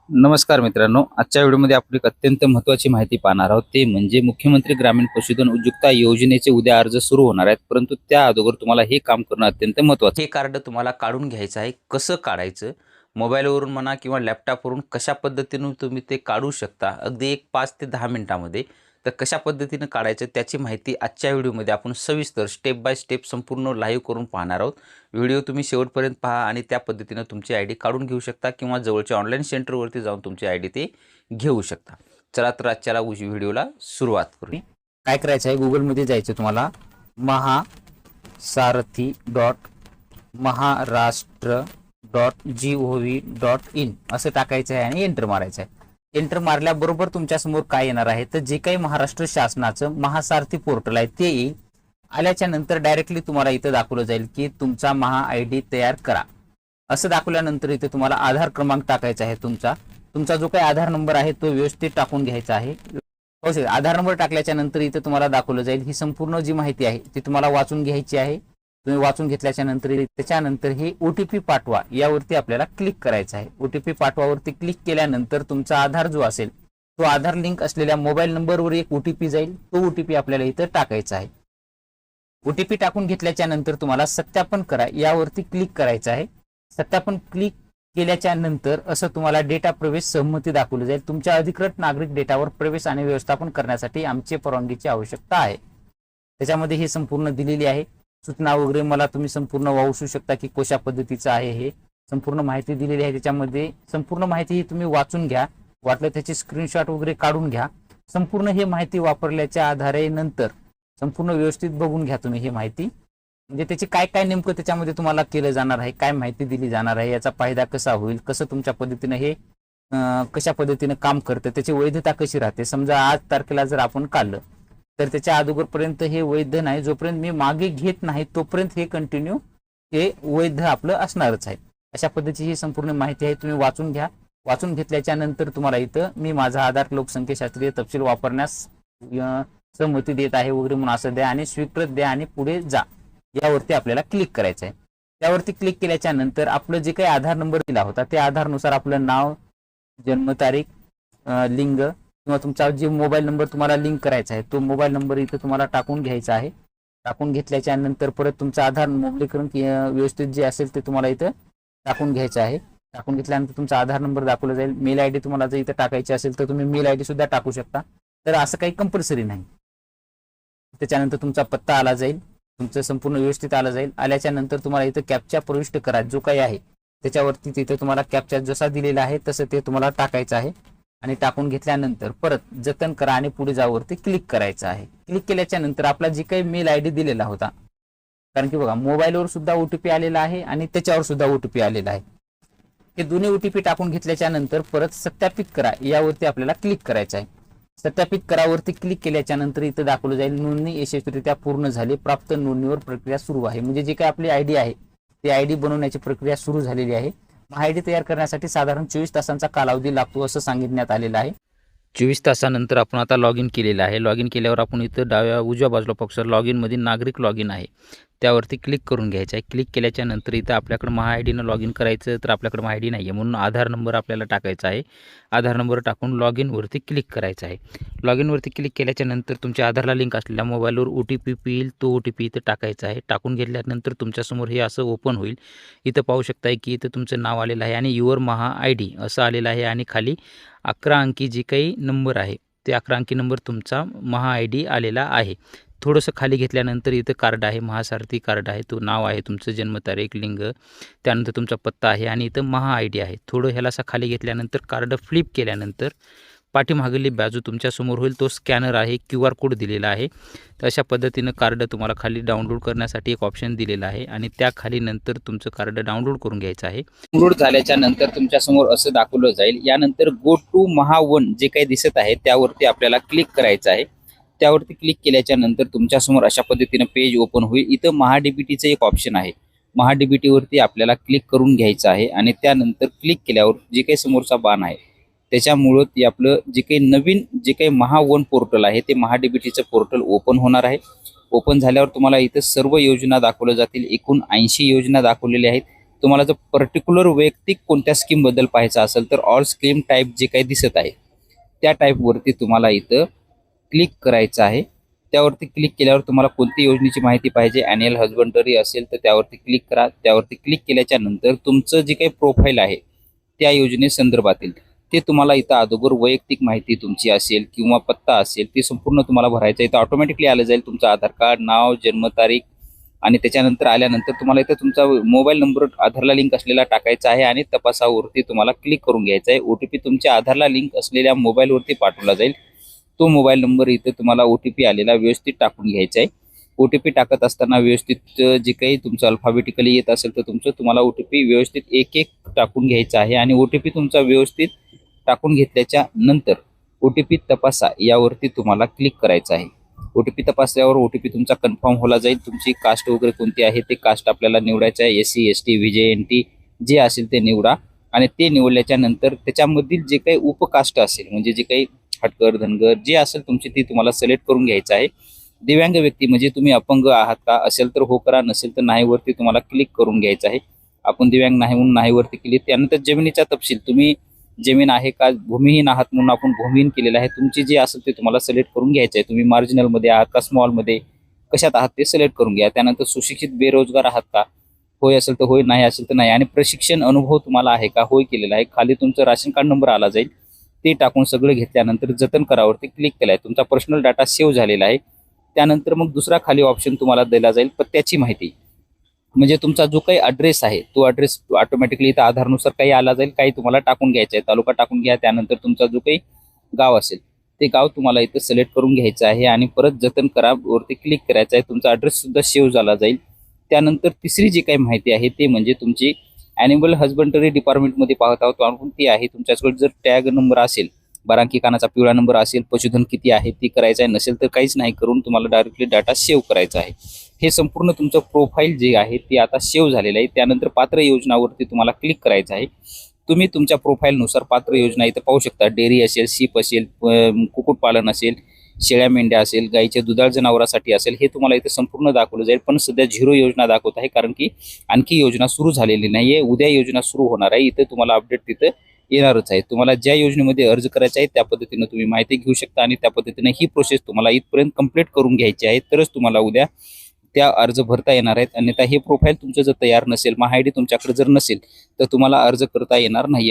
नमस्कार मित्रांनो, आजच्या व्हिडिओमध्ये आपण एक अत्यंत महत्त्वाची माहिती पाहणार आहोत. ते म्हणजे मुख्यमंत्री ग्रामीण पशुधन उद्योजकता योजनेचे उद्या अर्ज सुरू होणार आहेत, परंतु त्या अगोदर तुम्हाला हे काम करणं अत्यंत महत्त्वाचं आहे. हे कार्ड तुम्हाला काढून घ्यायचं आहे. कसं काढायचं? मोबाईलवरून म्हणा किंवा लॅपटॉपवरून कशा पद्धतीने तुम्ही ते काढू शकता, अगदी एक 5 ते 10 मिनिटामध्ये. तर कशा पद्धतीने काढायचं त्याची माहिती आजच्या व्हिडिओमध्ये आपण सविस्तर स्टेप बाय स्टेप संपूर्ण लाईव्ह करून पाहणार आहोत. व्हिडिओ तुम्ही शेवटपर्यंत पहा आणि त्या पद्धतीनं तुमची आय डी काढून घेऊ शकता किंवा जवळच्या ऑनलाईन सेंटरवरती जाऊन तुमची आय डी ते घेऊ शकता. चला तर आजच्या व्हिडिओला सुरुवात करू. काय करायचं आहे, गुगलमध्ये जायचं तुम्हाला. महासारथी.महाराष्ट्र.gov.in असं टाकायचं आहे आणि एंटर मारायचं आहे. एंटर मारल्याबरोबर तुमच्यासमोर काय येणार आहे, तर जे काही महाराष्ट्र शासनाचं महासारथी पोर्टल आहे ते येईल. आल्याच्या नंतर डायरेक्टली तुम्हाला इथं दाखवलं जाईल की तुमचा महा आय डी तयार करा. असं दाखवल्यानंतर इथे तुम्हाला आधार क्रमांक टाकायचा आहे. तुमचा जो काही आधार नंबर आहे तो व्यवस्थित टाकून घ्यायचा आहे. आधार नंबर टाकल्याच्या नंतर इथे तुम्हाला दाखवलं जाईल ही संपूर्ण जी माहिती आहे ती तुम्हाला वाचून घ्यायची आहे. तुम्ही वाचून घेतल्याच्या नंतर त्याच्यानंतर हे OTP पाठवा यावरती आपल्याला क्लिक करायचं आहे. OTP पाठवावरती क्लिक केल्यानंतर तुमचा आधार जो असेल तो आधार लिंक असलेल्या मोबाईल नंबरवर एक OTP जाईल. तो OTP आपल्याला इथं टाकायचा आहे. OTP टाकून घेतल्याच्या नंतर तुम्हाला सत्यापन करा यावरती क्लिक करायचं आहे. सत्यापन क्लिक केल्याच्या नंतर असं तुम्हाला डेटा प्रवेश सहमती दाखवली जाईल. तुमच्या अधिकृत नागरिक डेटावर प्रवेश आणि व्यवस्थापन करण्यासाठी आमची परवानगीची आवश्यकता आहे. त्याच्यामध्ये हे संपूर्ण दिलेली आहे. सूचना वगैरे मला तुम्ही संपूर्ण वाचू शकता की कशा पद्धतीचं आहे. हे संपूर्ण माहिती दिलेली आहे. त्याच्यामध्ये संपूर्ण माहिती ही तुम्ही वाचून घ्या. वाटलं त्याची स्क्रीनशॉट वगैरे काढून घ्या. संपूर्ण हे माहिती वापरल्याच्या आधारे नंतर संपूर्ण व्यवस्थित बघून घ्या तुम्ही ही माहिती. म्हणजे त्याची काय काय नेमकं त्याच्यामध्ये तुम्हाला केलं जाणार आहे, काय माहिती दिली जाणार आहे, याचा फायदा कसा होईल, कसं तुमच्या पद्धतीने हे कशा पद्धतीने काम करतं, त्याची वैधता कशी राहते. समजा आज तारखेला जर आपण काढलं तर त्याच्या अगोदरपर्यंत हे वैध नाही. जोपर्यंत मी मागे घेत नाही तोपर्यंत हे कंटिन्यू हे वैध आपलं असणारच आहे. अशा पद्धतीची ही संपूर्ण माहिती आहे. तुम्ही वाचून घ्या. वाचून घेतल्याच्या नंतर तुम्हाला इथं मी माझा आधार लोकसंख्याशास्त्रीय तपशील वापरण्यास सहमती देत आहे वगैरे म्हणून असं द्या आणि स्वीकृत द्या आणि पुढे जा यावरती आपल्याला क्लिक करायचं आहे. त्यावरती क्लिक केल्याच्या नंतर आपलं जे काही आधार नंबर दिला होता त्या आधारनुसार आपलं नाव, जन्मतारीख, लिंग किंवा तुमचा जे मोबाईल नंबर तुम्हाला लिंक करायचा आहे तो मोबाईल नंबर इथं तुम्हाला टाकून घ्यायचा आहे. टाकून घेतल्याच्या नंतर परत तुमचं आधार मोबाईलकरण व्यवस्थित जे असेल ते तुम्हाला इथं टाकून घ्यायचं आहे. टाकून घेतल्यानंतर तुमचा आधार नंबर दाखवला जाईल. मेल आय डी तुम्हाला जर इथं टाकायची असेल तर तुम्ही मेल आय डी सुद्धा टाकू शकता. तर असं काही कंपल्सरी नाही. त्याच्यानंतर तुमचा पत्ता आला जाईल. तुमचं संपूर्ण व्यवस्थित आलं जाईल. आल्याच्या नंतर तुम्हाला इथं कॅप्चा प्रविष्ट करा जो काही आहे त्याच्यावरती तिथे तुम्हाला कॅप्चा जसा दिलेला आहे तसं ते तुम्हाला टाकायचं आहे. आणि टाकून घेतल्यानंतर परत जतन करा आणि पुढे जावरती क्लिक करायचं आहे. क्लिक केल्याच्या नंतर आपला जे काही मेल आय डी दिलेला होता, कारण की बघा मोबाईलवर सुद्धा OTP आलेला आहे आणि त्याच्यावर सुद्धा OTP आलेला आहे. हे दोन्ही OTP टाकून घेतल्याच्या नंतर परत सत्यापित करा यावरती आपल्याला क्लिक करायचं आहे. सत्यापित करावरती क्लिक केल्याच्या नंतर इथं दाखवलं जाईल नोंदणी यशस्वीरित्या पूर्ण झाली, प्राप्त नोंदणीवर प्रक्रिया सुरू आहे. म्हणजे जे काही आपली आयडी आहे ती आयडी बनवण्याची प्रक्रिया सुरू झालेली आहे. आयडी तयार करण्यासाठी साधारण 24 तासांचा कालावधी लागतो असं सांगितण्यात आलेलं आहे. 24 तासानंतर आपण आता लॉग इन केलेलं आहे. लॉग इन केल्यावर आपण इथं उजव्या बाजूला पक्षावर लॉग इनमध्ये नागरिक लॉग इन आहे त्यावरती क्लिक करून घ्यायचं आहे. क्लिक केल्याच्या नंतर इथं आपल्याकडे महा आय डीनं लॉग इन करायचं, तर आपल्याकडे महा आय डी नाही आहे म्हणून आधार नंबर आपल्याला टाकायचा आहे. आधार नंबर टाकून लॉग इनवरती क्लिक करायचं आहे. लॉग इनवरती क्लिक केल्याच्या नंतर तुमच्या आधारला लिंक असलेल्या मोबाईलवर OTP येईल, तो OTP इथं टाकायचा आहे. टाकून घेतल्यानंतर तुमच्यासमोर हे असं ओपन होईल. इथं पाहू शकताय की इथं तुमचं नाव आलेलं आहे आणि युअर महा आय डी असं आलेलं आहे आणि खाली 11 अंकी जे काही नंबर आहे ते 11 अंकी नंबर तुमचा महा आय डी आलेला आहे. थोडंसं खाली घेतल्यानंतर इथं कार्ड आहे, महासारथी कार्ड आहे, तो नाव आहे तुमचं, जन्मतारीख, लिंग, त्यानंतर तुमचा पत्ता आहे आणि इथं महा आय डी आहे. थोडं ह्याला असं खाली घेतल्यानंतर कार्ड फ्लिप केल्यानंतर पाठीमागली बाजू तुमच्यासमोर होईल. तो स्कॅनर आहे, QR कोड दिलेला आहे. तर अशा पद्धतीनं कार्ड तुम्हाला खाली डाउनलोड करण्यासाठी एक ऑप्शन दिलेला आहे आणि त्या खाली नंतर तुमचं कार्ड डाउनलोड करून घ्यायचं आहे. डाउनलोड झाल्याच्या नंतर तुमच्यासमोर असं दाखवलं जाईल. यानंतर गो टू महा वन जे काही दिसत आहे त्यावरती आपल्याला क्लिक करायचं आहे. त्यावरती क्लिक केल्याच्या नंतर तुमच्यासमोर अशा पद्धतीनं पेज ओपन होईल. इथं महाडीबीटीचं एक ऑप्शन आहे. महाडीबीटीवरती आपल्याला क्लिक करून घ्यायचं आहे आणि त्यानंतर क्लिक केल्यावर जे काही समोरचा बाण आहे त्याच्यामुळं ते आपलं जे काही नवीन जे काही महा वन पोर्टल आहे ते महाडीबीटीचं पोर्टल ओपन होणार आहे. ओपन झाल्यावर तुम्हाला इथं सर्व योजना दाखवल्या जातील. एकूण 80 योजना दाखवलेल्या आहेत. तुम्हाला जर पर्टिक्युलर वैयक्तिक कोणत्या स्कीमबद्दल पाहायचं असेल तर ऑल स्कीम टाईप जे काही दिसत आहे त्या टाईपवरती तुम्हाला इथं क्लिक करायचं आहे. त्यावरती क्लिक केल्यावर तुम्हाला कोणती योजनेची माहिती पाहिजे, ॲन्युअल हजबंडरी असेल तर त्यावरती क्लिक करा. त्यावरती क्लिक केल्याच्या नंतर तुमचं जे काही प्रोफाईल आहे त्या योजनेसंदर्भातील ते तुम्हाला इथं अगोदर वैयक्तिक माहिती तुमची असेल किंवा पत्ता असेल ते संपूर्ण तुम्हाला भरायचं आहे. इथं ऑटोमॅटिकली आलं जाईल तुमचं आधार कार्ड, नाव, जन्मतारीख आणि त्याच्यानंतर आल्यानंतर तुम्हाला इथं तुमचा मोबाईल नंबर आधारला लिंक असलेला टाकायचा आहे आणि तपासावरती तुम्हाला क्लिक करून घ्यायचा आहे. OTP तुमच्या आधारला लिंक असलेल्या मोबाईलवरती पाठवला जाईल. तो मोबाईल नंबर इथे तुम्हाला OTP आलेला व्यवस्थित टाकून घ्यायचा आहे. OTP टाकत असताना व्यवस्थित जे काही तुमचं अल्फाबेटिकली येत असेल तर तुम्हाला OTP व्यवस्थित एक एक टाकून घ्यायचा आहे आणि OTP तुमचा व्यवस्थित टाकून घेतल्याच्या नंतर OTP तपासा यावरती तुम्हाला क्लिक करायचं आहे. OTP तपासल्यावर OTP तुमचा कन्फर्म होला जाईल. तुमची कास्ट वगैरे कोणती आहे ते कास्ट आपल्याला निवडायचं आहे. SC ST VJ NT जे असेल ते निवडा आणि ते निवडल्याच्या नंतर त्याच्यामधील जे काही उपकास्ट असेल म्हणजे जे काही हटकर धनगर जे असेल तुमची ती तुम्हाला सिलेक्ट करून घ्यायचं आहे. दिव्यांग व्यक्ती म्हणजे तुम्ही अपंग आहात का असेल तर हो करा, नसेल तर नाही वरती तुम्हाला क्लिक करून घ्यायचं आहे. आपण दिव्यांग नाही म्हणून नाही वरती क्लिक. त्यानंतर जमिनीचा तपशील तुम्ही जमीन आहे का भूमिहीन आहात म्हणून आपण भूमिहीन केलेलं आहे. तुमची जे असेल ते तुम्हाला सिलेक्ट करून घ्यायचं आहे. तुम्ही मार्जिनलमध्ये आहात का स्मॉलमध्ये कशात आहात ते सिलेक्ट करून घ्या. त्यानंतर सुशिक्षित बेरोजगार आहात का, होय असेल तर होय, नाही असेल तर नाही. आणि प्रशिक्षण अनुभव तुम्हाला आहे का, होय केलेला आहे. खाली तुमचं राशन कार्ड नंबर आला जाईल ते टाकून सगळं घेतल्यानंतर जतन करावरती क्लिक केलं आहे. तुमचा पर्सनल डाटा सेव्ह झालेला आहे. त्यानंतर मग दुसरा खाली ऑप्शन तुम्हाला दिला जाईल पत्त्याची माहिती म्हणजे तुमचा जो काही ॲड्रेस आहे तो ॲड्रेस ऑटोमॅटिकली इथं आधारनुसार काही आला जाईल. काही तुम्हाला टाकून घ्यायचं आहे. तालुका टाकून घ्या. त्यानंतर तुमचा जो काही गाव असेल ते गाव तुम्हाला इथं सिलेक्ट करून घ्यायचं आहे आणि परत जतन करा वरती क्लिक करायचं आहे. तुमचा ॲड्रेस सुद्धा सेव्ह झाला जाईल. त्यानंतर तिसरी जी काही माहिती आहे ते म्हणजे तुमची ॲनिमल हजबंडरी डिपार्टमेंटमध्ये पाहत आहोत आपण ती आहे. तुमच्याकडे जर टॅग नंबर असेल, बारांकी कानाचा पिवळा नंबर असेल, पशुधन किती आहे ती करायचं आहे. नसेल तर काहीच नाही करून तुम्हाला डायरेक्टली डाटा सेव्ह करायचा आहे. हे संपूर्ण तुमचं प्रोफाईल जे आहे ते आता सेव्ह झालेलं आहे. त्यानंतर पात्र योजनावरती तुम्हाला क्लिक करायचं आहे. तुम्ही तुमच्या प्रोफाईलनुसार पात्र योजना इथं पाहू शकता. डेअरी असेल, शीप असेल, कुक्कुटपालन असेल, शेळ्या मेंढ्या असेल, गाईच्या दुधाळ जनावरासाठी असेल, हे तुम्हाला इथे संपूर्ण दाखवलं जाईल. पण सध्या 0 योजना दाखवत आहे कारण की आणखी योजना सुरू झालेली नाही आहे. उद्या योजना सुरू होणार आहे. इथे तुम्हाला अपडेट तिथं येणारच आहे. तुम्हाला ज्या योजनेमध्ये अर्ज करायचा आहे त्या पद्धतीनं तुम्ही माहिती घेऊ शकता आणि त्या पद्धतीने ही प्रोसेस तुम्हाला इथपर्यंत कंप्लीट करून घ्यायची आहे तरच तुम्हाला उद्या त्या अर्ज भरता येणार आहेत. अन्यथा हे प्रोफाईल तुमचं जर तयार नसेल, MyID तुमच्याकडे जर नसेल तर तुम्हाला अर्ज करता येणार नाही.